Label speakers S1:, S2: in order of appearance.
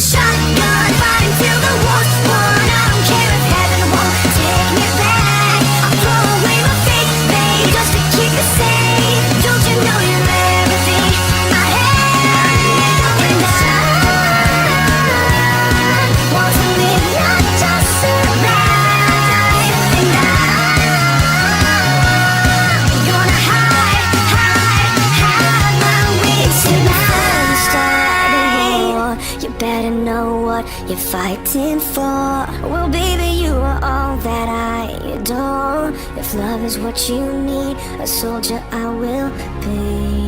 S1: shotgun, fighting till the war's won. I don't care if heaven won't take me back. I'll throw away my faith, babe, just to keep it safe. Don't you know you're everything I have? And I want to live, not just survive. And I'm gonna hide my wings tonight. Start a war, you better know what you're fighting for. Well, baby, you are all that I adore. If love is what you need, a soldier I will be.